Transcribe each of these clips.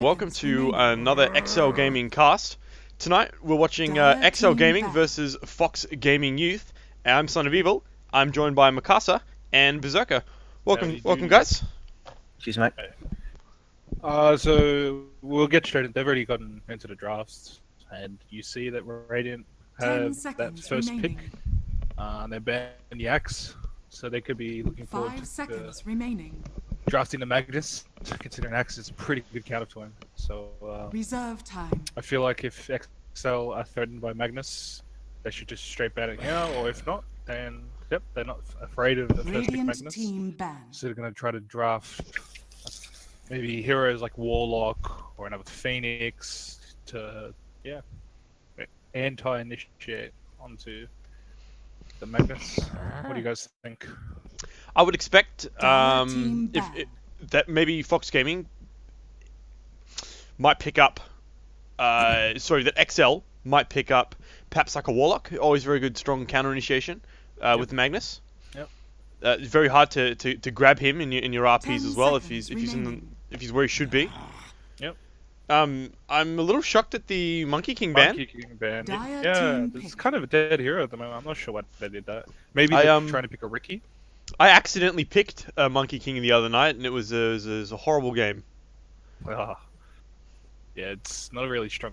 Welcome to another XL Gaming cast. Tonight we're watching XL Gaming versus Fox Gaming Youth. I'm Son of Evil. I'm joined by Mikasa and Berserker. Welcome, guys. Cheers, mate. So we'll get straight in. They've already gotten into the drafts, and you see that Radiant have that first pick. They banned the Axe, so they could be looking forward to drafting the Magnus, considering Axe is a pretty good counter to him. So reserve time. I feel like if XL are threatened by Magnus, they should just straight ban it here, or if not, then yep, they're not afraid of the first pick Magnus. So they're going to try to draft maybe heroes like Warlock or another Phoenix to, anti-initiate onto the Magnus. What do you guys think? I would expect that maybe Fox Gaming might pick up, that XL might pick up perhaps like a Warlock. Always very good, strong counter initiation with the Magnus. Yep. It's very hard to grab him in your RPs as well if he's where he should be. Yep. I'm a little shocked at the Monkey King ban. Monkey King ban. Yeah, it's kind of a dead hero at the moment. I'm not sure why they did that. Maybe they're trying to pick a Ricky. I accidentally picked Monkey King the other night, and it was a horrible game. Yeah, it's not a really strong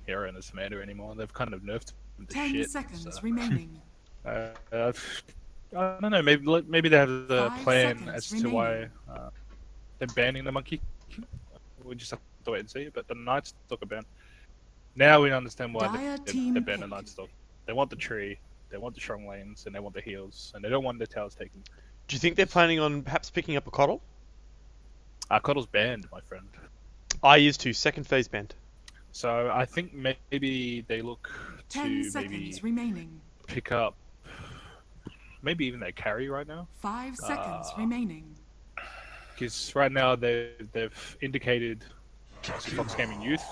hero in this meta anymore. They've kind of nerfed him to 10 shit. seconds remaining. I don't know. Maybe they have a plan as to why they're banning the Monkey King. We just have to wait and see. But the Night Stalker ban. Now we understand why they banned the Night Stalker. They want the tree. They want the strong lanes, and they want the heals, and they don't want the towers taken. Do you think they're planning on perhaps picking up a Coddle? Coddle's banned, my friend. I is too. Second phase banned. So I think maybe they look to pick up maybe even their carry right now. 5 seconds remaining. Because right now they've indicated to Fox Gaming Youth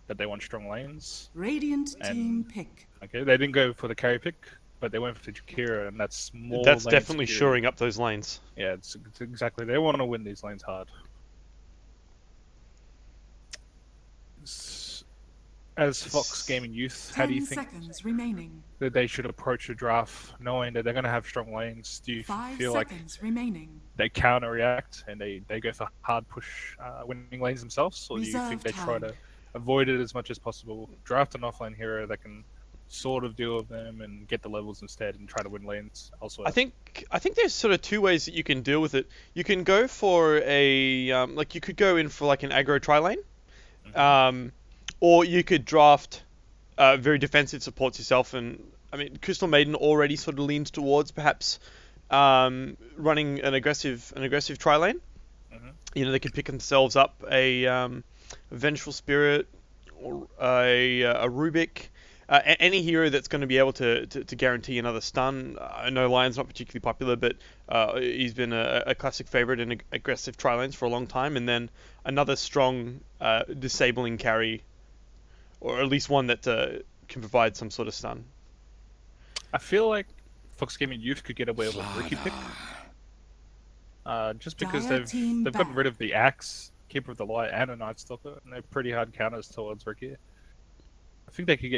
that they want strong lanes. Radiant team pick. Okay, they didn't go for the carry pick, but they went for Jakira, and that's more. That's definitely shoring up those lanes. Yeah, it's exactly. They want to win these lanes hard. As Fox Gaming Youth, how do you think that they should approach the draft, knowing that they're going to have strong lanes? Do you feel like they counter react and they go for hard push winning lanes themselves, or do you think they try to avoid it as much as possible, draft an offlane hero that can sort of deal with them and get the levels instead and try to win lanes elsewhere? I think there's sort of two ways that you can deal with it. You can go for a you could go in for like an aggro tri lane, or you could draft very defensive supports yourself. And I mean, Crystal Maiden already sort of leans towards perhaps running an aggressive tri lane. You know, they could pick themselves up a Vengeful Spirit or a Rubik. Any hero that's going to be able to guarantee another stun. I know Lion's not particularly popular, but he's been a classic favorite in aggressive tri-lanes for a long time. And then another strong disabling carry, or at least one that can provide some sort of stun. I feel like Fox Gaming Youth could get away with a Ricky pick. Just because they've gotten rid of the Axe, Keeper of the Light, and a Night Stalker, and they're pretty hard counters towards Ricky. I think they could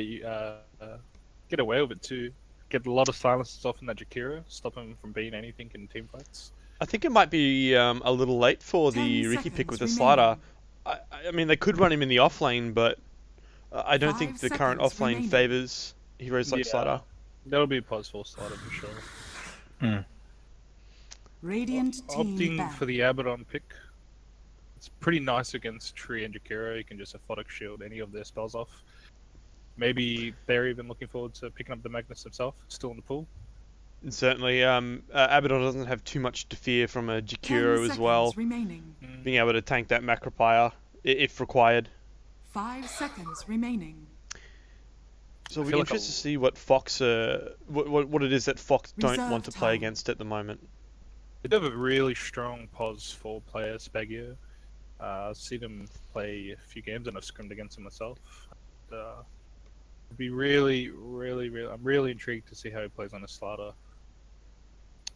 get away with it too. Get a lot of silences off in that Jakira, stop him from being anything in team fights. I think it might be a little late for the Ricky pick with the slider. I mean, they could run him in the offlane, but I don't think the current offlane favors heroes like Slider. That'll be a pause for Slider for sure. Radiant team opting for the Abaddon pick. It's pretty nice against Tree and Jakira. You can just Aphotic Shield any of their spells off. Maybe they're even looking forward to picking up the Magnus himself, still in the pool. And certainly, Abaddon doesn't have too much to fear from a Jakiro as well. Being able to tank that Macropire if required. 5 seconds remaining. So we're interested to see what Fox, what it is that Fox don't want to play against at the moment. They have a really strong pos 4 player, Spagia. I've seen him play a few games and I've scrimmed against him myself. It'd be really, I'm really intrigued to see how he plays on a Slider.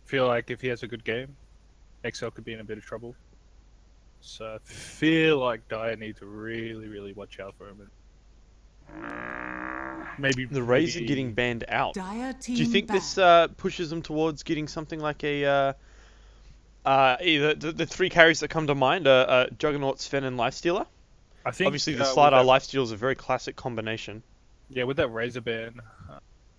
Feel like if he has a good game, XL could be in a bit of trouble. So I feel like Dire need to really watch out for him. Maybe The Razor getting banned out. Dire Do you think team this pushes them towards getting something like a either the three carries that come to mind are Juggernaut, Sven, and Lifestealer? I think Obviously, the Slider Lifesteal is a very classic combination. Yeah, with that Razor ban,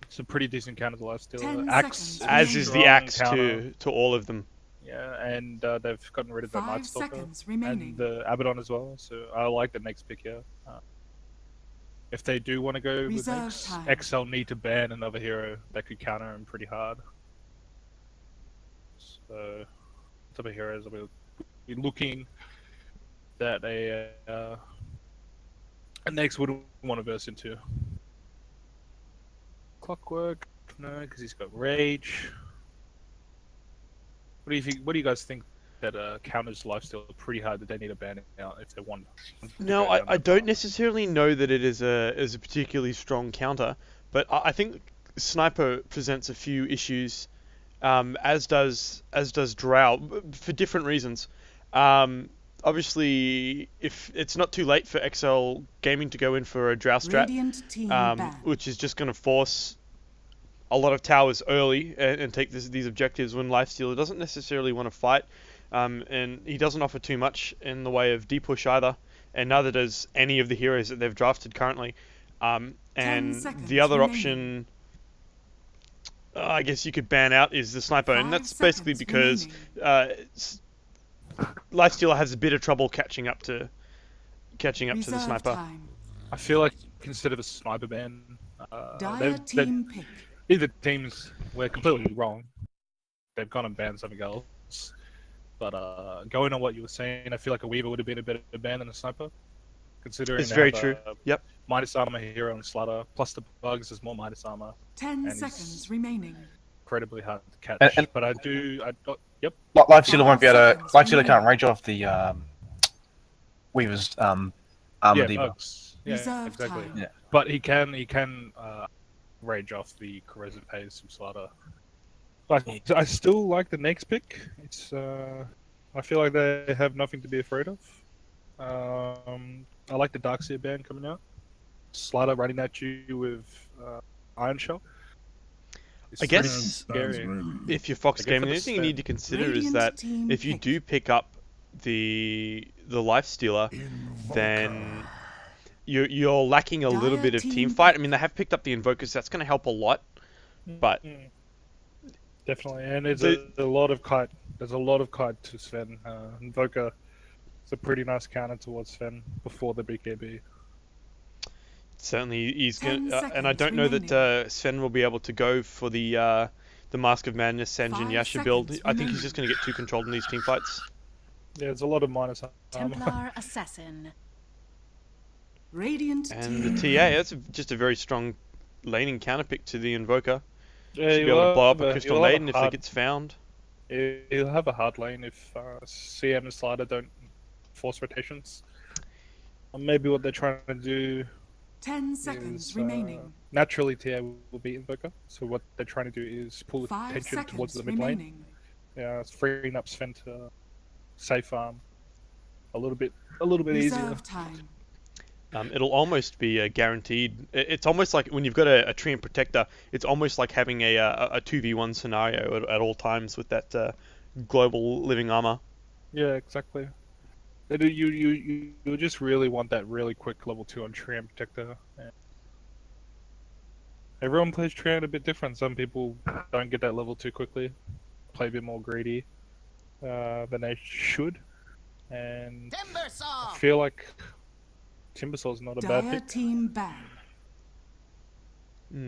it's a pretty decent counter to Lifestealer. 10 Axe, seconds. As is the strong axe counter. to all of them. Yeah, and they've gotten rid of the 5 Night Stalker seconds remaining. and the Abaddon as well. So I like the next pick here. If they do want to go with Reserve next, time. XL need to ban another hero that could counter him pretty hard. So, type of heroes we'll be looking that a next would want to verse into. Clockwork, no, because he's got Rage. What do you think? What do you guys think that counters Lifesteal pretty hard that they need to ban it out if they want? No, I don't necessarily know that it is a particularly strong counter, but I think Sniper presents a few issues, as does Drow, for different reasons. Obviously, if it's not too late for XL Gaming to go in for a Drow strat, Radiant team ban. which is just going to force a lot of towers early and take these objectives when Lifestealer doesn't necessarily want to fight, and he doesn't offer too much in the way of D-push either, and neither does any of the heroes that they've drafted currently. And the other remaining. option, I guess you could ban out, is the Sniper, and 5 that's basically seconds because Lifestealer has a bit of trouble catching up to the Reserve Sniper. time. I feel like instead of a Sniper ban, Dire team pick. either teams were completely wrong. They've gone and banned something else. But going on what you were saying, I feel like a Weaver would have been a better ban than a Sniper. Considering It's they very have true. Yep. Minus armor hero and Slaughter, plus the bugs, there's more minus armor. 10 And seconds remaining. Incredibly hard to catch. And- but yep. Lifestealer won't be able to. 5 seconds Lifestealer can't remaining. rage off the Weaver's armor Yeah, debuff. bugs. Yeah, Reserve exactly. time. Yeah. But he can rage off the corrosive haze from Slaughter. But I still like the next pick. It's I feel like they have nothing to be afraid of. I like the Darkseer ban coming out. Slaughter running at you with Iron Shell. It's I guess pretty scary. if you're Fox I guess Gaming, the for only the thing you need to consider is Radiant that team if you pick. do pick up the Lifestealer, then you're lacking a little Dire bit of team team fight. I mean, they have picked up the Invokers, so that's going to help a lot. But Definitely, and there's a lot of kite. There's a lot of kite to Sven. Invoker is a pretty nice counter towards Sven before the BKB. certainly he's 10 going, and I seconds don't know that remaining. Sven will be able to go for the Mask of Madness Senjin 5 Yasha build. seconds I think he's remaining. just going to get too controlled in these team fights. Yeah, there's a lot of minus armor. Templar Assassin. Radiant And team. the TA, that's just a very strong laning counterpick to the Invoker. Yeah, Should be able to blow up a Crystal he'll have Maiden if it hard- gets found. He'll have a hard lane if CM and Slider don't force rotations. Or maybe what they're trying to do 10 seconds is remaining. naturally TA will beat Invoker. So what they're trying to do is pull 5 attention towards seconds the mid lane. remaining. Yeah, it's freeing up Sven to safe farm a little bit easier. Reserve time. It'll almost be a guaranteed. It's almost like when you've got a Treant Protector, it's almost like having a 2v1 scenario at all times with that global living armor. Yeah, exactly. You just really want that really quick level 2 on Treant Protector. And everyone plays Treant a bit different. Some people don't get that level 2 quickly, play a bit more greedy than they should. And I feel like Timbersaw's not a bad Dire pick. team ban.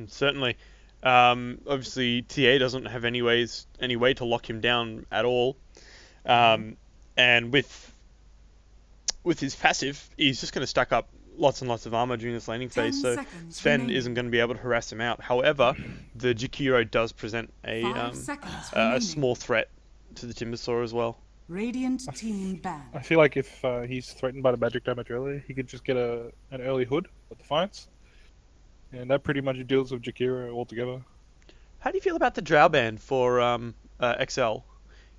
Certainly. Obviously, TA doesn't have any way to lock him down at all. And with his passive, he's just going to stack up lots and lots of armor during this laning 10 phase, so seconds Sven remaining. isn't going to be able to harass him out. However, the Jakiro does present 5 seconds a remaining. small threat to the Timbersaw as well. Radiant team ban. I feel like if he's threatened by the magic damage early, he could just get an early hood with Defiance. And that pretty much deals with Jakiro altogether. How do you feel about the Drow ban for XL?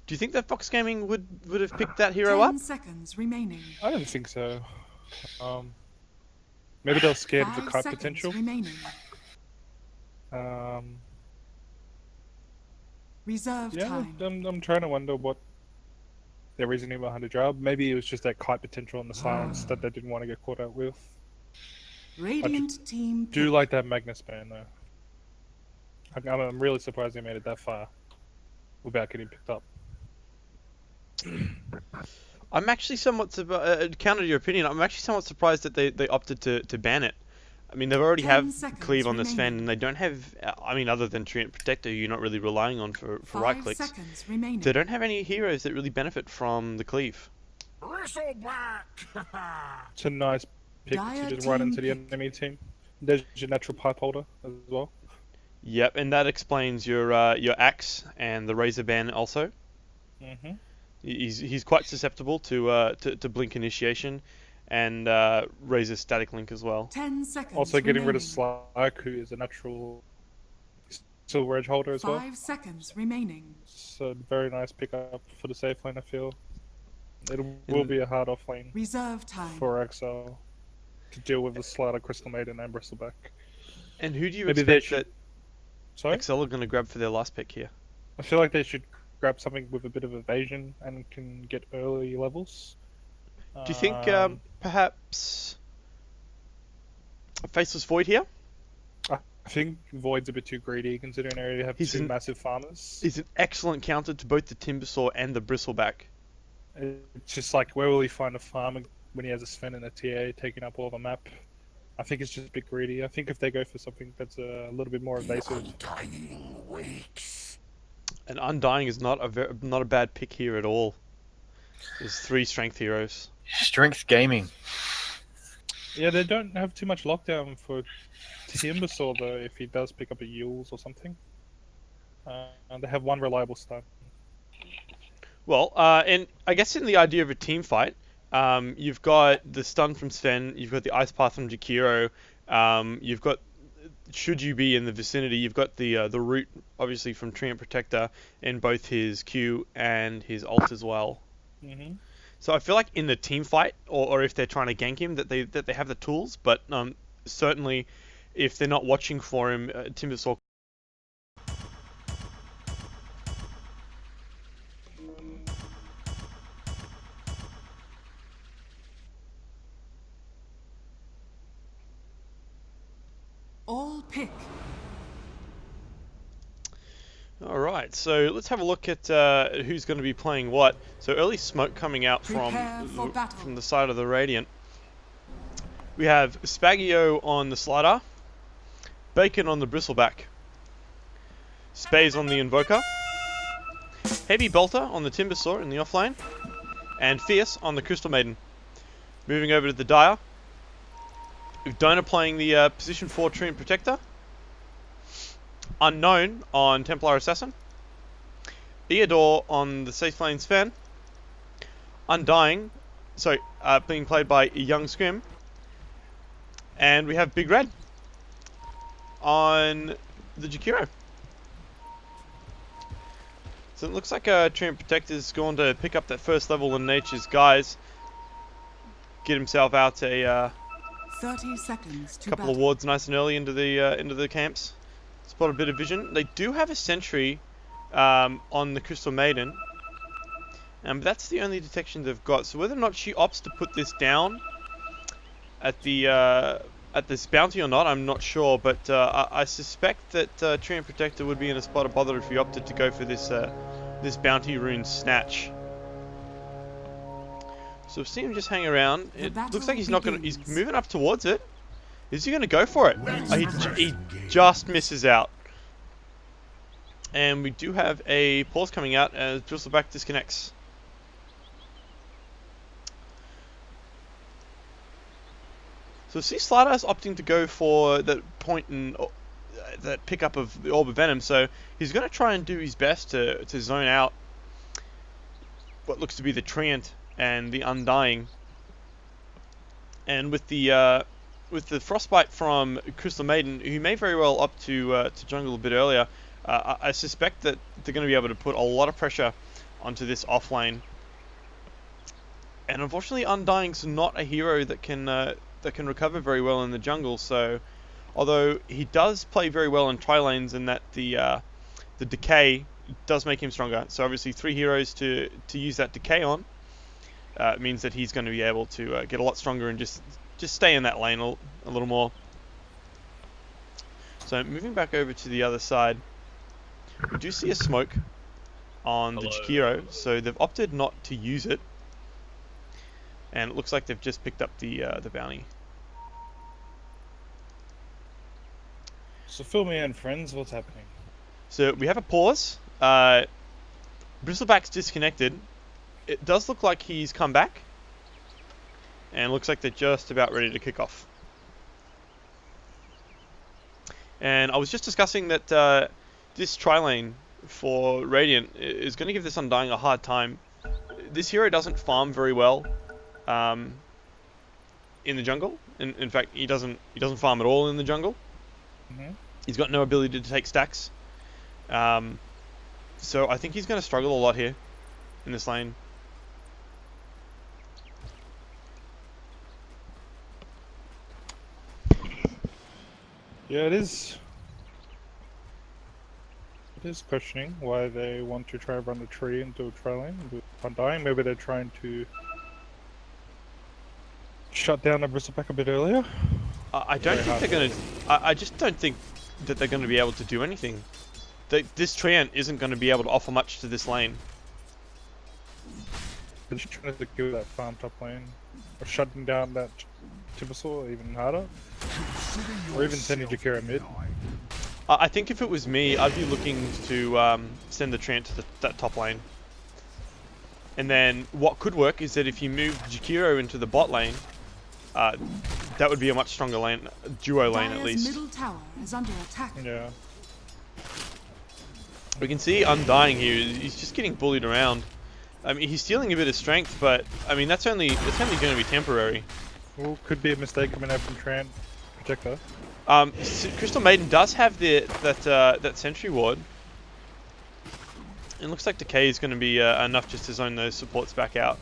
Do you think that Fox Gaming would have picked that hero 10 up? seconds remaining. I don't think so. Maybe they're scared of the 5 kite seconds potential. remaining. Reserve Yeah, time. I'm trying to wonder what their reasoning behind the job. Maybe it was just that kite potential and the silence that they didn't want to get caught out with. Radiant team Do pick. like that Magnus ban though. I'm really surprised they made it that far without getting picked up. I'm actually somewhat counter to your opinion. I'm actually somewhat surprised that they opted to ban it. I mean, they've already 10 have seconds cleave on this fan, remaining. and they don't have. I mean, other than Treant Protector, who you're not really relying on for 5 right clicks. seconds remaining. They don't have any heroes that really benefit from the cleave. It's a nice pick Dire to just run team into the pick. enemy team. There's your natural pipe holder as well. Yep, and that explains your axe and the razor ban also. Mm-hmm. He's quite susceptible to blink initiation, and razor static link as well. 10 seconds Also getting rid of remaining. Slack, who is a natural silver edge holder as 5 well. seconds remaining. So very nice pickup for the safe lane, I feel. It will be a hard off lane Reserve time. for Exile to deal with the Slider, Crystal Maiden, and Bristleback. And who do you Maybe they expect that Sorry? Excel are going to grab for their last pick here? I feel like they should grab something with a bit of evasion and can get early levels. Do you think perhaps a Faceless Void here? I think Void's a bit too greedy considering they already have He's two an- massive farmers. Is an excellent counter to both the Timbersaw and the Bristleback. It's just like, where will he find a farmer when he has a Sven and a TA taking up all the map? I think it's just a bit greedy. I think if they go for something that's a little bit more evasive. And Undying is not a bad pick here at all. There's 3 strength heroes. Strength gaming. Yeah, they don't have too much lockdown for Timbersaw though, if he does pick up a Yules or something. And they have one reliable stun. Well, and I guess in the idea of a team fight, you've got the stun from Sven, you've got the ice path from Jakiro, you've got, should you be in the vicinity, you've got the root obviously from Treant Protector in both his Q and his ult as well. Mm-hmm. So I feel like in the team fight, or if they're trying to gank him, that they have the tools, but certainly if they're not watching for him, Timbersaw. All pick. Alright, so let's have a look at who's going to be playing what. So early smoke coming out Prepare for battle. from the side of the Radiant. We have Spaggio on the Slider, Bacon on the Bristleback, Spaze on the Invoker, Heavy Bolter on the Timbersaw in the offlane, and Fierce on the Crystal Maiden. Moving over to the Dire, with Donor playing the position 4 Treant Protector, Unknown on Templar Assassin, Eodor on the safe lane Sven, Undying, being played by Young Scrim, and we have Big Red on the Jakiro. So it looks like Treant Protector's going to pick up that first level in Nature's Guise, get himself out a 30 seconds to couple battle. of wards nice and early into the camps. Spot a bit of vision. They do have a sentry on the Crystal Maiden, but that's the only detection they've got. So whether or not she opts to put this down at this bounty or not, I'm not sure. But I suspect that Treant Protector would be in a spot of bother if he opted to go for this bounty rune snatch. So we've seen him just hang around. It looks like he's not gonna. He's moving up towards it. Is he gonna go for it? Oh, he just misses out. And we do have a pause coming out as Bristleback disconnects. So see Slider's opting to go for that point and that pickup of the Orb of Venom. So he's going to try and do his best to zone out what looks to be the Treant and the Undying. And with the Frostbite from Crystal Maiden, who may very well opt to jungle a bit earlier, I suspect that they're going to be able to put a lot of pressure onto this off lane. And unfortunately, Undying's not a hero that can recover very well in the jungle. So, although he does play very well in tri lanes, and that the decay does make him stronger. So obviously, 3 heroes to use that decay on means that he's going to be able to get a lot stronger and just stay in that lane a little more. So moving back over to the other side, we do see a smoke on the Jakiro, so they've opted not to use it. And it looks like they've just picked up the bounty. So fill me in, friends. What's happening? So we have a pause. Bristleback's disconnected. It does look like he's come back. And looks like they're just about ready to kick off. And I was just discussing that this tri-lane for Radiant is going to give this Undying a hard time. This hero doesn't farm very well in the jungle. In fact, he doesn't farm at all in the jungle. Mm-hmm. He's got no ability to take stacks. So I think he's going to struggle a lot here in this lane. Yeah, it is. It is questioning why they want to try and run the tree into a tri lane with Undying. Maybe they're trying to shut down the Bristleback a bit earlier. I don't think they're going to. I just don't think that they're going to be able to do anything. This Treant isn't going to be able to offer much to this lane. They're just trying to kill that farm top lane, or shutting down that Timbersaw even harder, or even sending Jakiro mid. I think if it was me, I'd be looking to send the Treant to that top lane. And then what could work is that if you move Jakiro into the bot lane, that would be a much stronger lane, duo lane at least. Middle tower is under attack. Yeah. We can see Undying here. He's just getting bullied around. I mean, he's stealing a bit of strength, but I mean that's only going to be temporary. Well, could be a mistake coming out from Treant Projector. Crystal Maiden does have that sentry ward. It looks like Decay is going to be enough just to zone those supports back out.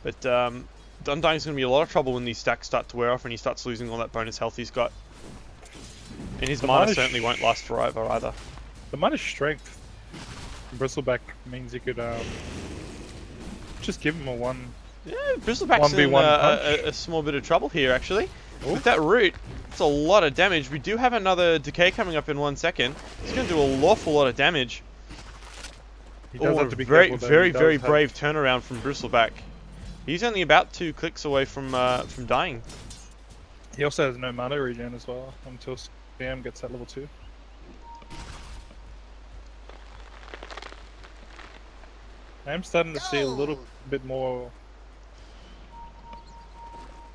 But Undying's going to be a lot of trouble when these stacks start to wear off and he starts losing all that bonus health he's got. And his mana certainly won't last forever either. The minus strength from Bristleback means he could just give him a one. Yeah, Bristleback's in a small bit of trouble here actually. Ooh. With that root, it's a lot of damage. We do have another Decay coming up in 1 second. It's going to do an awful lot of damage. He does have to be very, careful, very brave turnaround from Bristleback. He's only about 2 clicks away from dying. He also has no mana regen as well until Sam gets that level 2. I am starting to see a little bit more.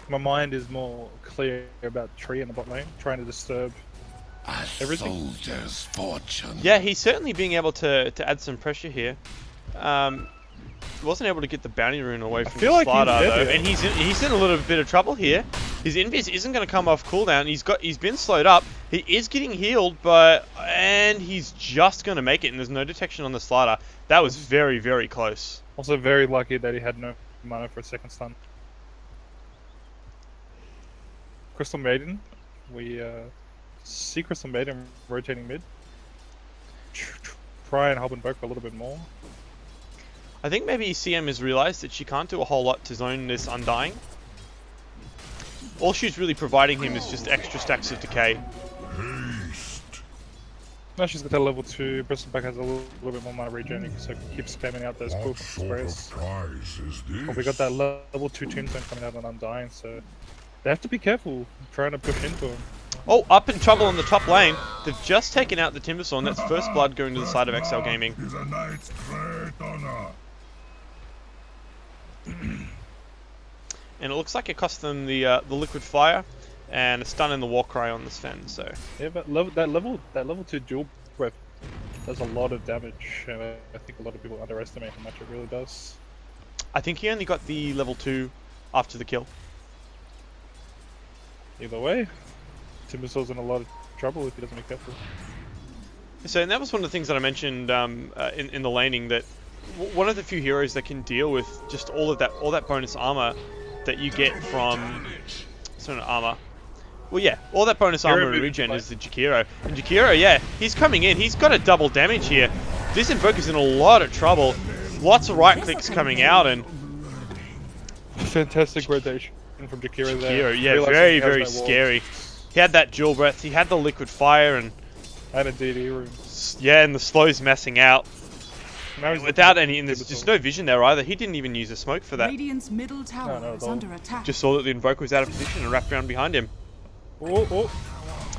My mind is more clear about Tree in the bot lane, trying to disturb everything. Soldier's fortune. Yeah, he's certainly being able to add some pressure here. Wasn't able to get the bounty rune away from the Slardar though, and he's in a little bit of trouble here. His invis isn't going to come off cooldown. He's been slowed up. He is getting healed, and he's just going to make it. And there's no detection on the Slardar. That was very, very close. Also very lucky that he had no mana for a second stun. Crystal Maiden, we see Crystal Maiden rotating mid. Try and help invoke a little bit more. I think maybe CM has realized that she can't do a whole lot to zone this Undying. All she's really providing him is just extra stacks of decay. Now she's got that level 2, Bristleback has a little bit more mana regen, so keep spamming out those cool sprays. But we got that level 2 tombstone coming out on Undying, so they have to be careful trying to push into him. Oh, up in trouble on the top lane. They've just taken out the Timbersaw, and that's first blood going to the side of XL Gaming. And it looks like it cost them the liquid fire and a stun in the Warcry on the Sven. So yeah, but that level 2 dual breath does a lot of damage. I think a lot of people underestimate how much it really does. I think he only got the level 2 after the kill. Either way, Timbersaw's in a lot of trouble if he doesn't be careful. So, and that was one of the things that I mentioned in the laning, that one of the few heroes that can deal with just all that bonus armor that you get from armor. Well, yeah, all that bonus armor and regen is the Jakiro. And Jakiro, yeah, he's coming in. He's got a double damage here. This Invoker's in a lot of trouble. Lots of right clicks coming out, and fantastic rotation from Jakiro there. Jakiro, yeah, very, very scary. He had that dual breath. He had the liquid fire, and a DD room. Yeah, and the slow's messing out. Without any, and there's typical. just no vision there either. He didn't even use a smoke for that. Radiant's middle tower is under attack. Just saw that the Invoker was out of position and wrapped around behind him. Oh.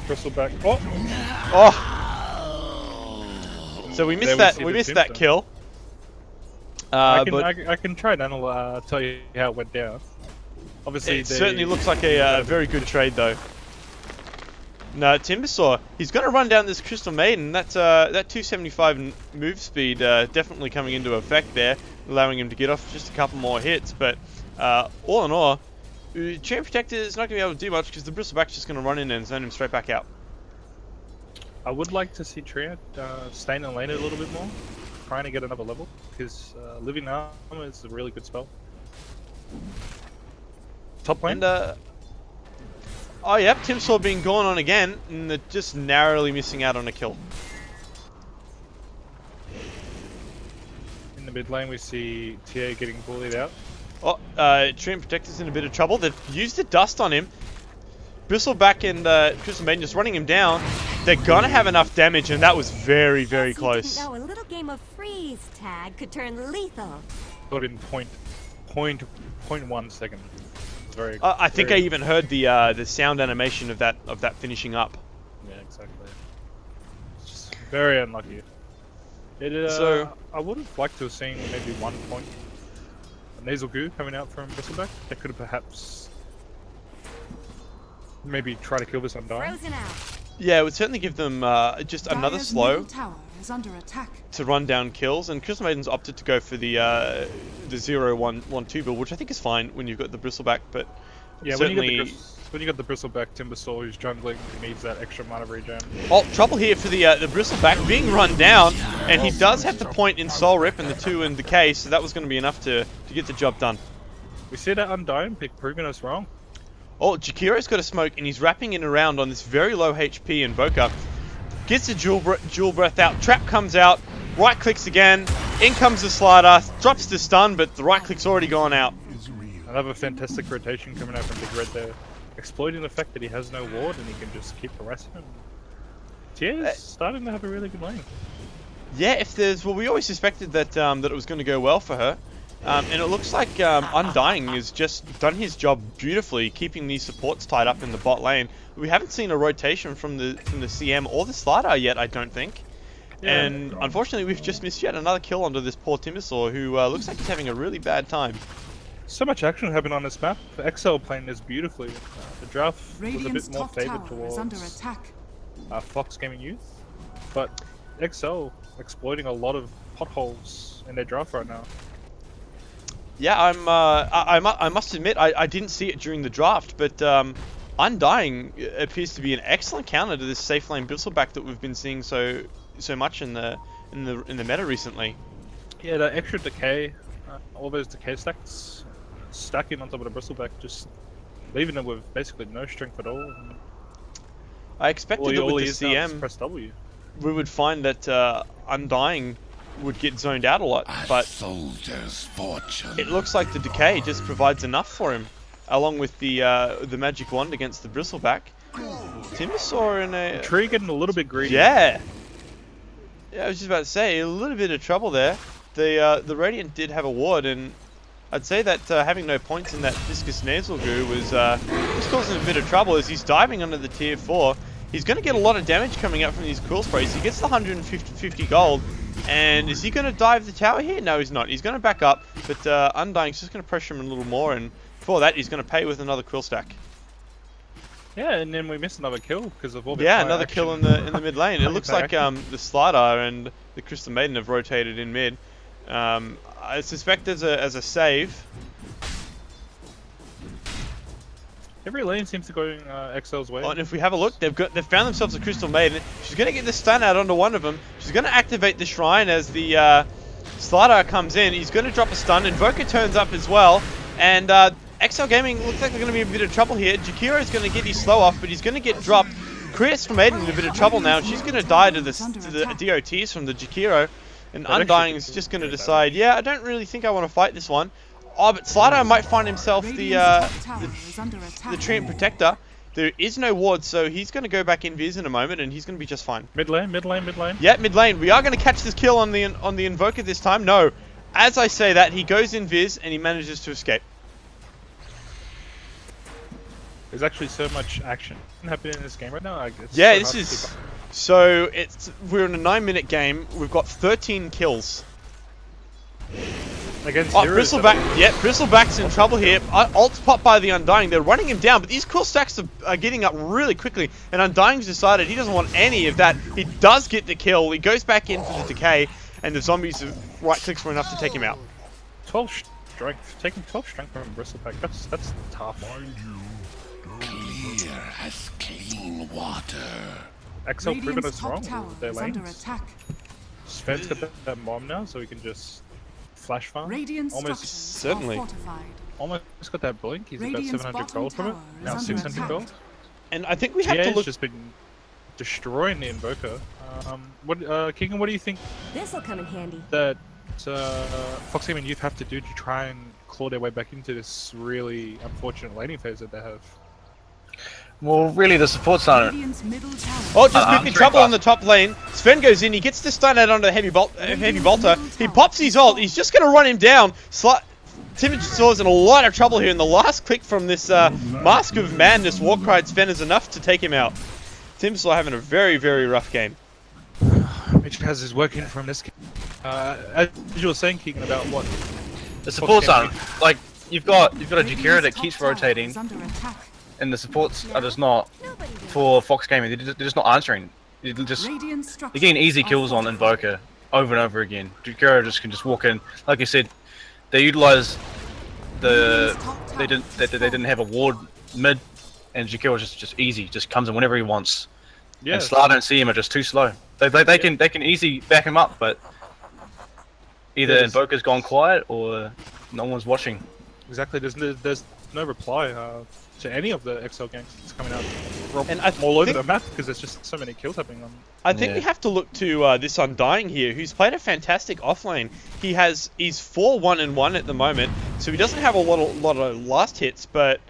Crystal back. Oh. So we missed that. We missed that kill. I But can try and tell you how it went down. Obviously, it certainly looks like a very good trade, though. No, Timbersaw, he's going to run down this Crystal Maiden. That's that 275 move speed definitely coming into effect there, allowing him to get off just a couple more hits. But all in all, Chain Protector is not going to be able to do much because the Bristleback's just going to run in and zone him straight back out. I would like to see Triad staying in lane a little bit more, trying to get another level, because Living Armor is a really good spell. Top lane? And, oh, yep, Timsaw being gone on again, and they're just narrowly missing out on a kill. In the mid lane, we see TA getting bullied out. Oh, Treant Protector's in a bit of trouble. They've used the dust on him. Bristleback and Crystal Maiden just running him down. They're gonna have enough damage, and that was very, very close. Now a little game of freeze tag could turn lethal. Got in 0.1 second. Very. I think I even heard the sound animation of that finishing up. Yeah, exactly. It's just very unlucky. So I would have liked to have seen maybe 1 point. A nasal goo coming out from Bristleback. That could have perhaps maybe try to kill this Undying. Frozen out. yeah, it would certainly give them just another Dire's slow middle tower is under attack. to run down kills, and Crystal Maiden's opted to go for the 0-1-1-2 build, which I think is fine when you've got the Bristleback, but Yeah, certainly. when you got the Bristleback Timbersaw who's jungling, who needs that extra amount of regen. Oh, trouble here for the Bristleback being run down, and he does have the point in Soul Rip and the 2 in Decay, so that was going to be enough to get the job done. We see that Undying pick proving us wrong. Oh, Jakiro's got a smoke, and he's wrapping it around on this very low HP Invoker. Gets the dual breath out, trap comes out, right clicks again, in comes the slider, drops the stun, but the right click's already gone out. Another fantastic rotation coming out from Big Red there, exploiting the fact that he has no ward and he can just keep harassing him. Tia's starting to have a really good lane. Yeah, if there's... Well, we always suspected that that it was going to go well for her. And it looks like Undying has just done his job beautifully, keeping these supports tied up in the bot lane. We haven't seen a rotation from the CM or the slider yet, I don't think. Yeah. And unfortunately, we've just missed yet another kill onto this poor Timbersaw, who looks like he's having a really bad time. So much action happened on this map. The XL playing this beautifully. The draft was a Radiant's bit more top favoured tower is under towards attack. Fox Gaming Youth, but XL exploiting a lot of potholes in their draft right now. Yeah, I must admit, I didn't see it during the draft, but Undying appears to be an excellent counter to this safe lane Bristleback that we've been seeing so much in the meta recently. Yeah, that extra decay, all those decay stacks, stacking on top of the Bristleback, just leaving them with basically no strength at all. I expected that with the CM, press W. we would find that Undying would get zoned out a lot, but it looks like the decay just provides enough for him, along with the magic wand against the Bristleback. Timbersaw in a Tree getting a little bit greedy. yeah, I was just about to say a little bit of trouble there. The Radiant did have a ward, and I'd say that having no points in that Viscous Nasal Goo was just causing a bit of trouble as he's diving under the tier 4. He's going to get a lot of damage coming out from these cool sprays. He gets the 150 gold. And is he going to dive the tower here? No, he's not. He's going to back up, but Undying's just going to pressure him a little more, and before that, he's going to pay with another quill stack. Yeah, and then we missed another kill because of all the another kill in the mid lane. It looks like the Slider and the Crystal Maiden have rotated in mid. I suspect as a save. Every lane seems to go XL's way. Oh, and if we have a look, they've found themselves a Crystal Maiden. She's going to get the stun out onto one of them. She's going to activate the Shrine as the Slardar comes in. He's going to drop a stun. Invoker turns up as well. And XL Gaming looks like they're going to be in a bit of trouble here. Jakiro's going to get his slow off, but he's going to get dropped. Crystal Maiden in a bit of trouble now. She's going to die to the DOTs from the Jakiro. And Undying is just going to decide, yeah, I don't really think I want to fight this one. Oh, but Slardar might find himself the Treant Protector. There is no ward, so he's going to go back in Viz in a moment, and he's going to be just fine. Mid lane, mid lane, mid lane. Yeah, mid lane. We are going to catch this kill on the Invoker this time. No. As I say that, he goes in Viz, and he manages to escape. There's actually so much action happening in this game right now. Yeah, this is... So, we're in a 9-minute game. We've got 13 kills. Against Bristleback, yeah, Bristleback's in trouble here. Ult's popped by the Undying. They're running him down, but these cool stacks are getting up really quickly. And Undying's decided he doesn't want any of that. He does get the kill. He goes back in for the decay, and the zombies right clicks for enough to take him out. 12 strength, taking 12 strength from Bristleback. That's tough. Clear as clean water. XL proven us wrong with their lanes. Sven's got that bomb now, so we can just flash farm. Certainly. Almost got that blink. He's about 700 gold from it. Now 600 gold. And I think we have to look. Just been destroying the Invoker. Keegan, what do you think? This'll come in handy. That Fox Gaming Youth have to do to try and claw their way back into this really unfortunate laning phase that they have? Well, really, the support's aren't. Oh, just quickly trouble on the top lane. Sven goes in. He gets the stun out onto the heavy bolter. He pops his ult. He's just going to run him down. Timothy's in a lot of trouble here. And the last click from this Mask of Madness Warcry Sven is enough to take him out. Tim's having a very, very rough game. Mitch has his work in from this game. As you were saying, Keegan, about what The supports aren't. Like, you've got a Jakiro that keeps rotating. And the supports are just not for Fox Gaming. They're just not answering. They're getting easy kills on Invoker over and over again. Jakiro can just walk in. Like you said, they utilize they didn't have a ward mid, and Jakiro just easy, just comes in whenever he wants. Yeah. And Slardar and CM are just too slow. They can easily back him up, but either Invoker's gone quiet or no one's watching. Exactly. There's no reply to any of the XL gangs that's coming out and all over the map because there's just so many kills happening on. I think we have to look to this Undying here, who's played a fantastic offlane. He's 4-1-1 at the moment, so he doesn't have a lot of last hits, but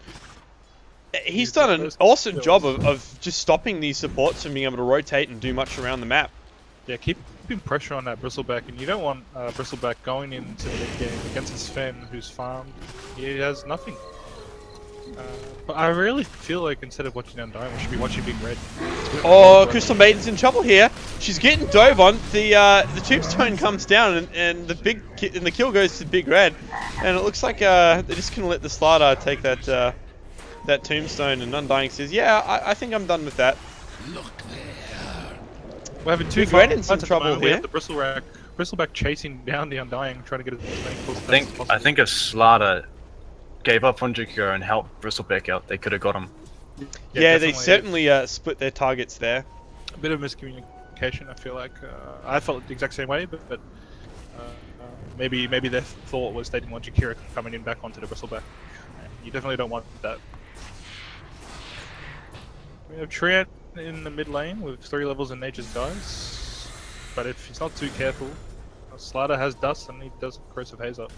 he's done an awesome job of just stopping these supports from being able to rotate and do much around the map. Yeah, keeping pressure on that Bristleback, and you don't want Bristleback going into the mid game against his Sven, who's farmed. He has nothing. But I really feel like instead of watching Undying, we should be watching Big Red. Oh, Crystal Maiden's in trouble here. She's getting dove on. The tombstone comes down, and the kill goes to Big Red. And it looks like they're just gonna let the Slardar take that tombstone. And Undying says, "Yeah, I think I'm done with that." Look there. We're having two Big Red in some trouble here. We have the Bristleback chasing down the Undying, trying to get as many kills as possible. I think if Slardar gave up on Jakiro and helped Bristleback out, they could have got him. Yeah, they certainly split their targets there. A bit of miscommunication, I feel like. I felt the exact same way, but maybe their thought was they didn't want Jakiro coming in back onto the Bristleback. You definitely don't want that. We have Treant in the mid lane with 3 levels in Nature's Guise, but if he's not too careful, Slardar has Dust and he does Corrosive Haze up.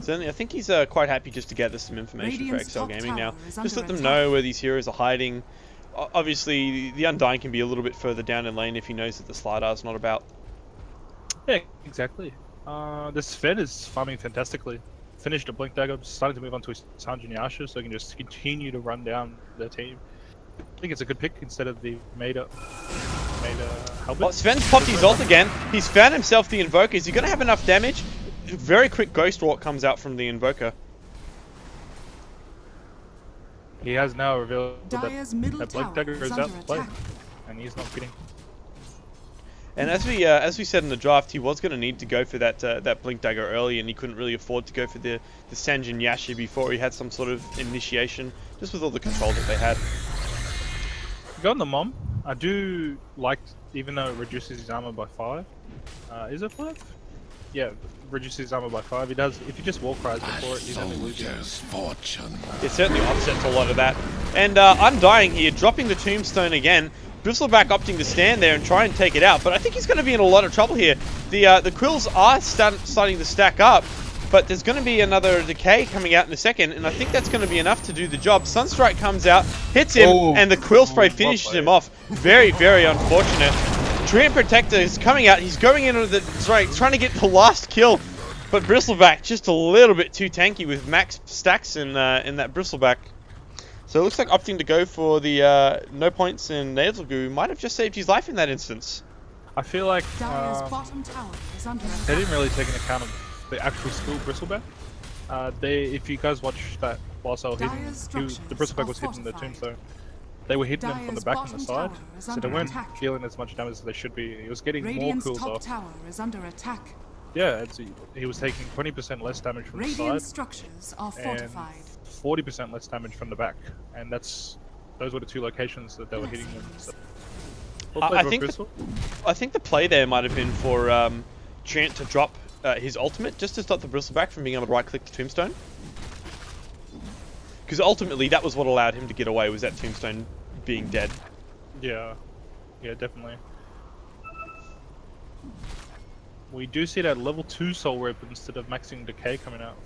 Certainly, I think he's quite happy just to gather some information for XL Gaming now. Just let them know where these heroes are hiding. Obviously, the Undying can be a little bit further down in lane if he knows that the Slardar's not about. Yeah, exactly. This Sven is farming fantastically. Finished a Blink Dagger, starting to move on to his Sanjin Yasha, so he can just continue to run down the team. I think it's a good pick instead of the Maida Halberd. Oh, Sven's popped his ult again. He's found himself the Invoker. Is he going to have enough damage? Very quick Ghost Walk comes out from the Invoker. He has now revealed that Blink Dagger is out to play, and he's not getting. And as we said in the draft, he was going to need to go for that Blink Dagger early, and he couldn't really afford to go for the Sanjin Yashi before he had some sort of initiation, just with all the control that they had. Going the Mom, I do like, even though it reduces his armor by 5. Is it 5? Yeah, reduces his armor by 5. He does. If he just war cries before it, he's only losing. Fortune. It certainly offsets a lot of that. And Undying here, dropping the Tombstone again. Bristleback opting to stand there and try and take it out, but I think he's going to be in a lot of trouble here. The quills are starting to stack up, but there's going to be another decay coming out in a second, and I think that's going to be enough to do the job. Sunstrike comes out, hits him, and the quill spray finishes him off. Very, very unfortunate. Treant Protector is coming out. He's going into the strike, trying to get the last kill, but Bristleback just a little bit too tanky with max stacks in that Bristleback. So it looks like opting to go for the no points in Nasal Goo might have just saved his life in that instance. I feel like Dire's bottom tower is under attack. they didn't really take into account of the actual skill Bristleback. If you guys watch that whilst I was hitting, the Bristleback was hitting the Tombstone. They were hitting him from the back and the side, so they weren't dealing as much damage as they should be. He was getting more cools top off. tower is under attack. Yeah, he was taking 20% less damage from the Radiant side structures are and fortified. 40% less damage from the back, and those were the 2 locations that they were hitting him. So. I think the play there might have been for Treant to drop his ultimate just to stop the Bristleback from being able to right-click the Tombstone. Because ultimately that was what allowed him to get away, was that Tombstone being dead. Yeah, definitely. We do see that level 2 Soul Rip instead of maxing Decay coming out.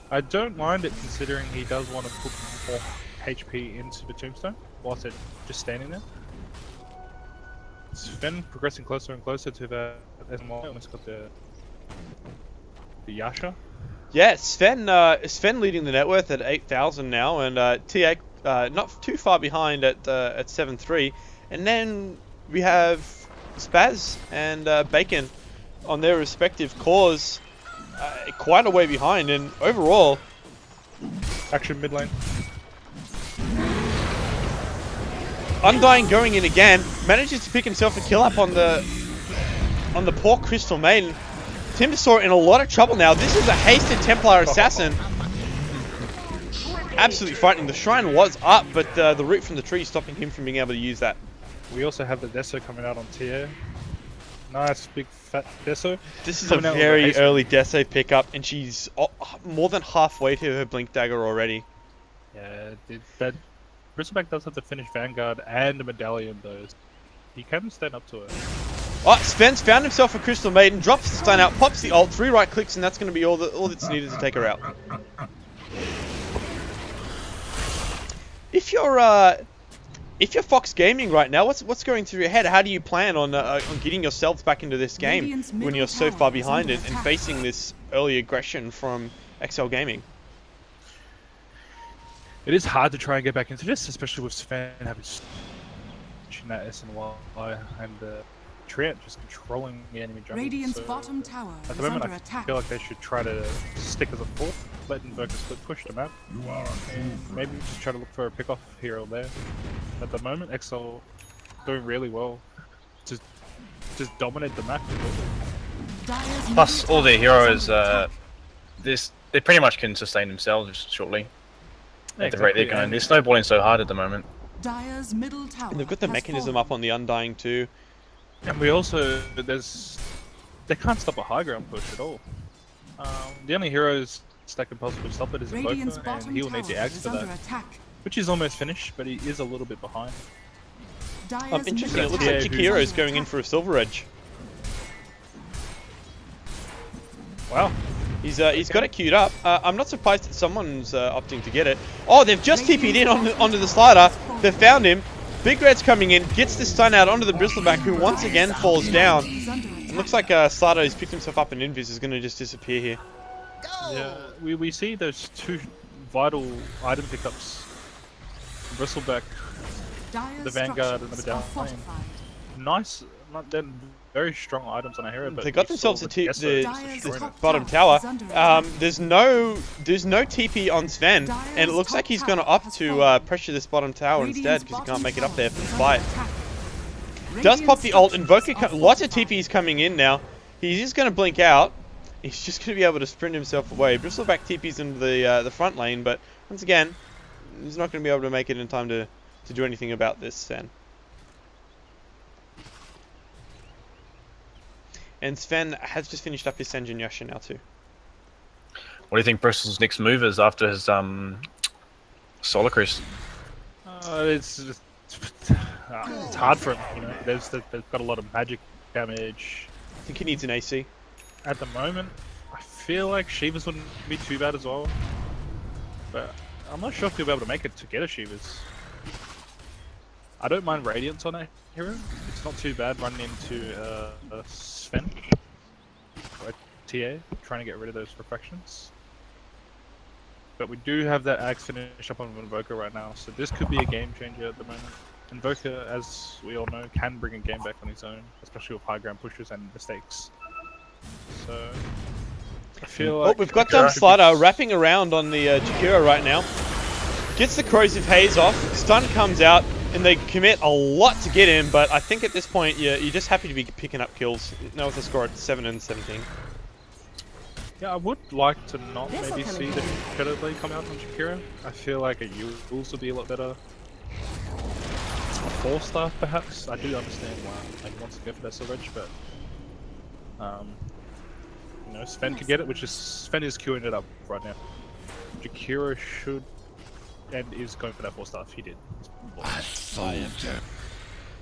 I don't mind it considering he does want to put more HP into the Tombstone whilst it's just standing there. Sven progressing closer and closer to the SML. Almost got the Yasha. Yeah, Sven leading the net worth at 8,000 now, and TA not too far behind at 7.3. And then we have Spaz and Bacon on their respective cores, quite a way behind, and overall... Action mid lane. Undying going in again, manages to pick himself a kill up on the poor Crystal Maiden. Timbersaw in a lot of trouble now. This is a hasted Templar Assassin. Absolutely frightening. The shrine was up, but the root from the tree stopping him from being able to use that. We also have the Deso coming out on tier. Nice big fat Deso. This is a very early Deso pickup, and she's more than halfway to her Blink Dagger already. Yeah, that Bristleback does have to finish Vanguard and a medallion though. He can stand up to it. Oh, Sven's found himself a Crystal Maiden, drops the stun out, pops the ult, 3 right clicks, and that's going to be all that's needed to take her out. If you're Fox Gaming right now, what's going through your head? How do you plan on getting yourselves back into this game when you're so far behind it and facing this early aggression from XL Gaming? It is hard to try and get back into this, especially with Sven having that SNY and Treant just controlling the enemy jungle. Radiant's so bottom tower at is the moment, under I attack. feel like they should try to stick as a 4th, let Invoker split push them out, and maybe just try to look for a pick-off here or there. At the moment, XL doing really well. Just dominate the map. Plus, all their heroes, they pretty much can sustain themselves shortly. Yeah, at the rate they're going. They're snowballing so hard at the moment. Dire's middle tower And they've got the mechanism up on the Undying too. And we also, they can't stop a high ground push at all. The only heroes that can possibly stop it is Invoker, and he will need the Axe for that. Which is almost finished, but he is a little bit behind. Interesting, it looks like Jakiro's going in for a Silver Edge. Wow. He's got it queued up. I'm not surprised that someone's opting to get it. Oh, they've just TP'd in onto the slider. They've found him. Big Red's coming in, gets the stun out onto the Bristleback, who once again falls down. It looks like Slider has picked himself up, and Invis is going to just disappear here. Yeah, we see those 2 vital item pickups. Bristleback, the Vanguard, and the Medallion. Nice, then very strong items on a hero, but they got themselves the bottom tower. There's no TP on Sven, and it looks like he's going to opt to pressure this bottom tower instead because he can't make it up there for the fight. Does pop the ult. Invoker, lots of TPs coming in now. He's just going to blink out. He's just going to be able to sprint himself away. Bristleback TPs into the front lane, but once again, he's not going to be able to make it in time to do anything about this, Sven. And Sven has just finished up his Senjin Yasha now too. What do you think Bristol's next move is after his Solar Crest? It's hard for him. You know, they've got a lot of magic damage. I think he needs an AC. At the moment, I feel like Shivas wouldn't be too bad as well. But I'm not sure if he'll be able to make it to get a Shivas. I don't mind Radiance on a hero. It's not too bad running into a Sven or a TA, trying to get rid of those reflections. But we do have that axe finish up on Invoker right now, so this could be a game changer at the moment. Invoker, as we all know, can bring a game back on his own, especially with high ground pushes and mistakes. So I feel like we've got Slider wrapping around on the Jakiro right now. Gets the Corrosive Haze off, stun comes out, and they commit a lot to get him, but I think at this point you're just happy to be picking up kills. Now with the score at 7 and 17. Yeah, I would like to not maybe see the Shadow Blade come out on Jakiro. I feel like a Yules would be a lot better. A 4-star perhaps? I do understand why he wants to go for that Silver Edge, but you know, Sven could get it, which is Sven is queuing it up right now. Jakiro should and is going for that 4-star if he did.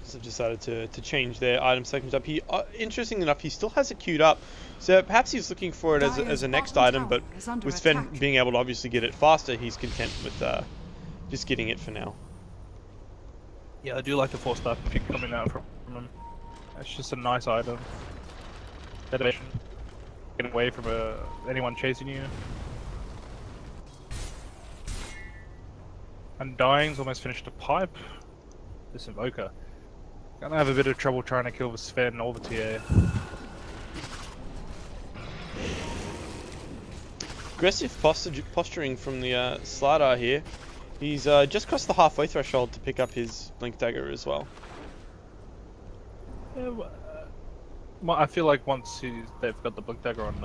So decided to change their item selections up. He, interesting enough, he still has it queued up, so perhaps he's looking for it as a next item. But with Sven being able to obviously get it faster, he's content with just getting it for now. Yeah, I do like the 4-star pick coming out from him. It's just a nice item. Detonation. Get away from anyone chasing you. Undying's almost finished a pipe. This Invoker. Gonna have a bit of trouble trying to kill the Sven or the TA. Aggressive posturing from the Slardar here. He's just crossed the halfway threshold to pick up his Blink Dagger as well. Yeah, well, I feel like once they've got the Blink Dagger on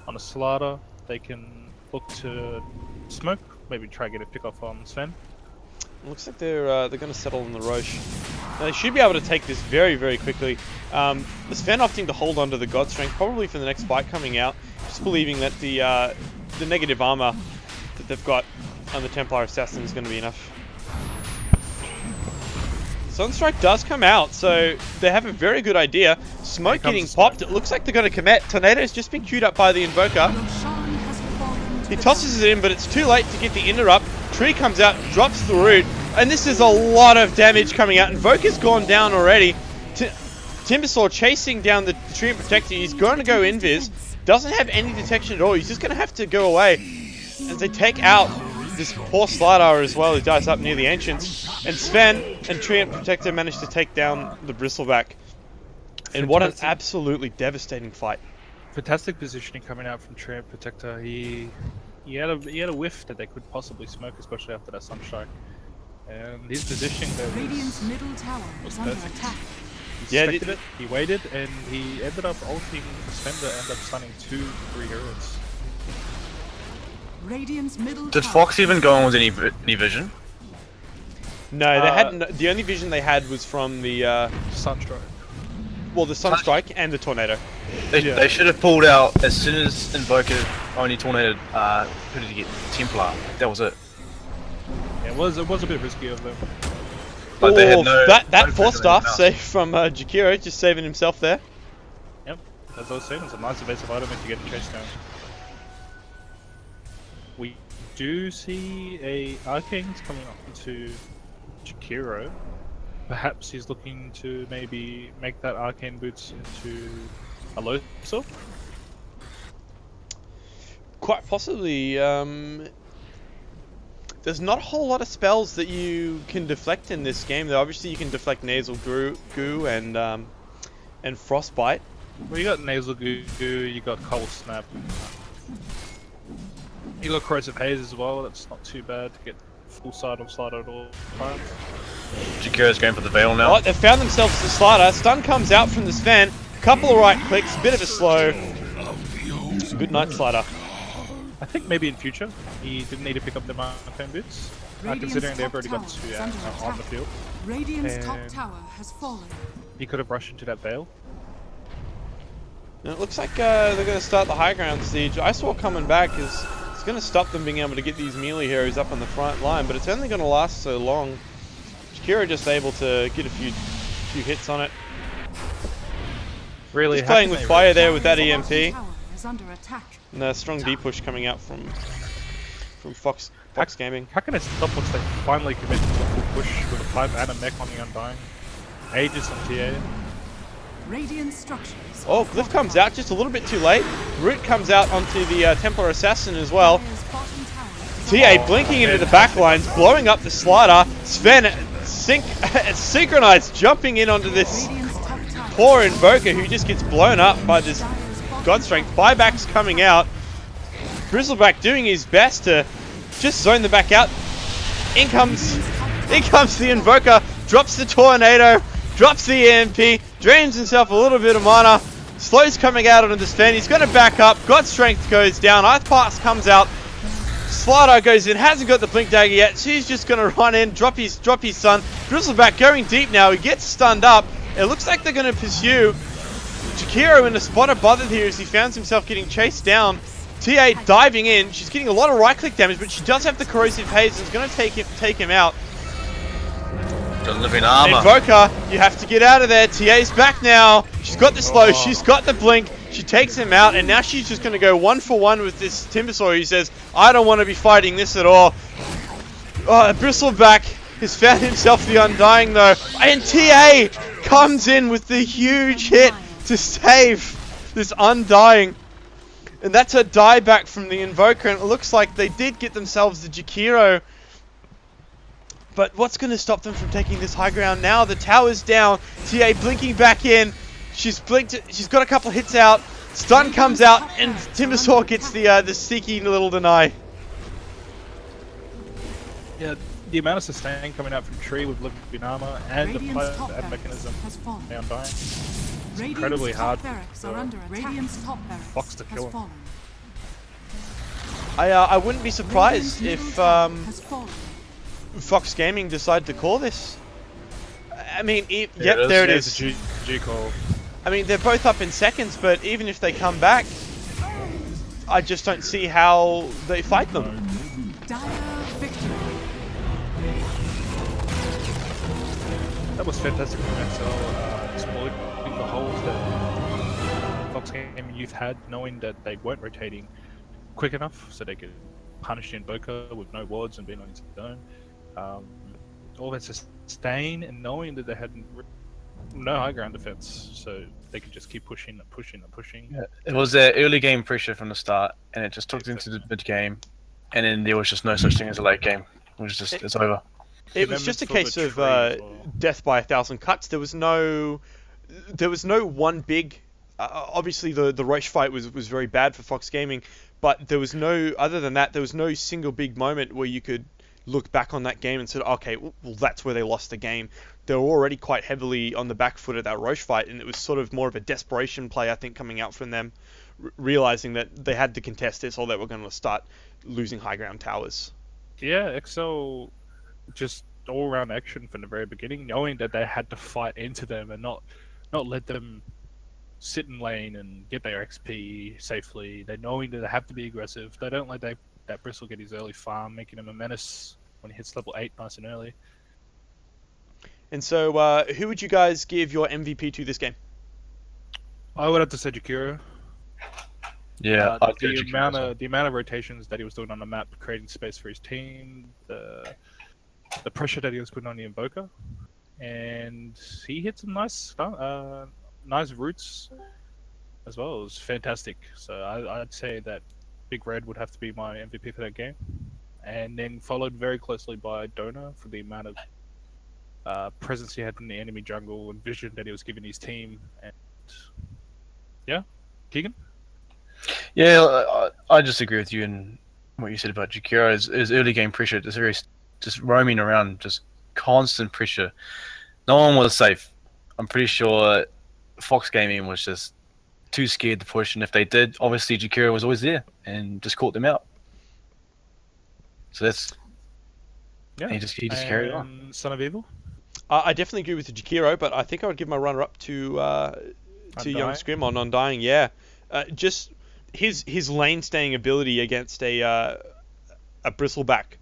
a Slardar, they can look to smoke, maybe try to get a pick off on Sven. Looks like they're going to settle on the Roche. Now, they should be able to take this very, very quickly. The Sven opting to hold onto the God Strength, probably for the next fight coming out, just believing that the negative armor that they've got on the Templar Assassin is going to be enough. Sunstrike does come out, so they have a very good idea. Smoke getting popped. It looks like they're going to commit. Tornado's just been queued up by the Invoker. He tosses it in, but it's too late to get the interrupt. Tree comes out, drops the root, and this is a lot of damage coming out. Invoker's gone down already. Timbersaw chasing down the Tree and Protector. He's going to go invis. Doesn't have any detection at all. He's just going to have to go away as they take out this poor Slardar as well. He dies up near the Ancients. And Sven and Tree and Protector managed to take down the Bristleback. And what an absolutely devastating fight. Fantastic positioning coming out from Tree and Protector. He had a whiff that they could possibly smoke, especially after that Sunstrike. And his positioning there was perfect. He expected it, he waited, and he ended up ulting Suspender, ended up stunning 2-3 heroes. Did Fox even go on with any vision? No, they had the only vision they had was from the Sunstrike. Well, the Sunstrike and the Tornado. They should have pulled out as soon as Invoker only Tornado. Who did he get? Templar. That was it. Yeah, it was a bit risky of them. But they had no. That 4-star save from Jakiro, just saving himself there. Yep, as I was saying, it's a nice evasive item if you get a chase down. We do see a Arcane's coming up into Jakiro. Perhaps he's looking to maybe make that Arcane Boots into a low sword? Quite possibly. There's not a whole lot of spells that you can deflect in this game, though. Obviously, you can deflect Nasal Goo and Frostbite. Well, you got Nasal Goo, you got Cold Snap. You got Corrosive Haze as well, that's not too bad to get full side on slide at all times. Jakira's going for the Veil now. Oh, they've found themselves the slider. Stun comes out from the Sven. Couple of right clicks, bit of a slow. Good night, slider. I think maybe in future he didn't need to pick up the Mountain Boots, considering they've already got two on the field. Radiant's top tower has fallen. He could have rushed into that Veil. And it looks like they're going to start the high ground siege. I saw coming back is it's going to stop them being able to get these melee heroes up on the front line, but it's only going to last so long. Jakira just able to get a few hits on it. Really, He's playing with fire there with that EMP. Tower is under attack. And a strong D push coming out from Fox Gaming. How can it stop once they finally commit to a full push with a 5 and a mech on the Undying? Aegis on TA. Radiant structures. Oh, Glyph comes out just a little bit too late. Root comes out onto the Templar Assassin as well. Dire's bottom tower is TA blinking into the back lines, blowing up the slider. Sven synchronized, jumping in onto this Radiant's top tower. poor Invoker who just gets blown up by this God Strength. Buyback's coming out. Bristleback doing his best to just zone the back out. In comes the Invoker, drops the Tornado, drops the EMP, drains himself a little bit of mana. Slow's coming out onto the Sven. He's going to back up. God Strength goes down. Ice Pass comes out. Slider goes in. Hasn't got the Blink Dagger yet. So he's just going to run in, drop his stun. Bristleback going deep now. He gets stunned up. It looks like they're going to pursue Jakiro in a spot of bother here as he finds himself getting chased down. TA diving in. She's getting a lot of right-click damage, but she does have the Corrosive Haze and is going to take him out. Living armor. Invoker, you have to get out of there. TA's back now. She's got the slow. She's got the blink. She takes him out, and now she's just going to go 1-for-1 with this Timbersaw who says, I don't want to be fighting this at all. Oh, Bristleback has found himself the Undying, though. And TA comes in with the huge hit to save this Undying. And that's a dieback from the Invoker, and it looks like they did get themselves the Jakiro. But what's going to stop them from taking this high ground now? The tower's down. TA blinking back in. She's blinked. She's got a couple hits out. Stun comes out, and Timbersaw gets the sneaky little deny. Yeah, the amount of sustain coming out from Tree with living armor and the Radiant's play top and barracks mechanism has fallen. now Undying. Radiant's incredibly top hard barracks for are under attack. Radiant's top barracks Fox to has kill him. fallen. I wouldn't be surprised Radiant's if middle tower has fallen. Fox Gaming decided to call this. I mean, yep, is. there it It's is. a G call. I mean, they're both up in seconds, but even if they come back, I just don't see how they fight them. Dire victory. That was fantastic from XL, exploiting the holes that Fox Gaming Youth had, knowing that they weren't rotating quick enough so they could punish the Invoker with no wards and being on his own. All that sustain and knowing that they had no high ground defense, so they could just keep pushing and pushing and pushing. Yeah, it was their early game pressure from the start, and it just took them into the mid game, and then there was just no such thing as a late game. It was just it's over. It was just a Remembrance case for of the tree as well. death by 1,000 cuts. There was no one big. Obviously, the Roche fight was very bad for Fox Gaming, but there was no, other than that, there was no single big moment where you could look back on that game and say, okay, well, that's where they lost the game. They were already quite heavily on the back foot at that Roche fight, and it was sort of more of a desperation play, I think, coming out from them, realizing that they had to contest this or they were going to start losing high ground towers. Yeah, XL just all around action from the very beginning, knowing that they had to fight into them and not let them sit in lane and get their XP safely. They're knowing that they have to be aggressive. They don't let that Bristle get his early farm, making him a menace when he hits level 8 nice and early. And so, who would you guys give your MVP to this game? I would have to say Jakiro. Yeah, I'd go the Jakiro amount as well. of the amount of rotations that he was doing on the map, creating space for his team, the pressure that he was putting on the Invoker, and he hit some nice roots as well. It was fantastic. So I'd say that Big Red would have to be my MVP for that game, and then followed very closely by Dona for the amount of presence he had in the enemy jungle and vision that he was giving his team. And yeah, Keegan. Yeah, I just agree with you and what you said about Jakiro. His early game pressure, just roaming around, just constant pressure. No one was safe. I'm pretty sure Fox Gaming was just too scared to push, and if they did, obviously Jakiro was always there and just caught them out. So that's he just carried on. Son of Evil. I definitely agree with the Jakiro, but I think I would give my runner-up to Young Scrim on Undying. Yeah, just his lane staying ability against a bristleback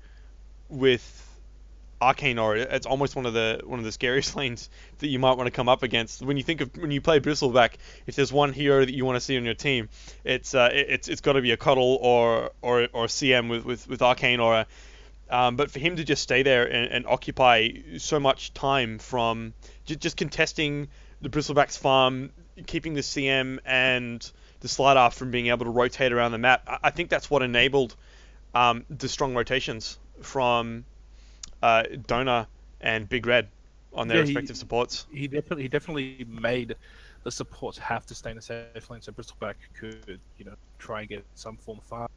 with Arcane Aura. It's almost one of the scariest lanes that you might want to come up against. When you play bristleback, if there's one hero that you want to see on your team, it's got to be a Cuddle or CM with Arcane Aura. But for him to just stay there and occupy so much time from just contesting the bristleback's farm, keeping the CM and the Slider from being able to rotate around the map, I think that's what enabled the strong rotations from Donor and Big Red on their respective supports. He definitely made the supports have to stay in the safe lane so Bristleback could, try and get some form of farm,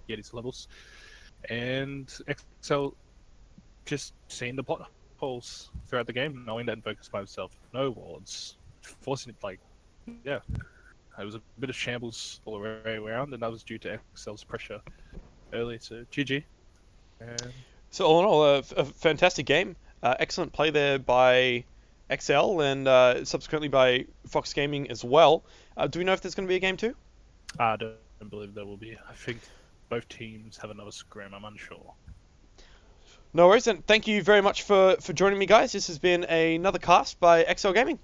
get his levels. And XL just seeing the plot holes throughout the game, knowing that Invoker's by himself, no wards, forcing it it was a bit of shambles all the way around, and that was due to XL's pressure early to GG. So all in all, a fantastic game. Excellent play there by XL and subsequently by Fox Gaming as well. Do we know if there's going to be a game 2? I don't believe there will be. I think both teams have another scrim. I'm unsure. No worries, and thank you very much for joining me, guys. This has been another cast by XL Gaming.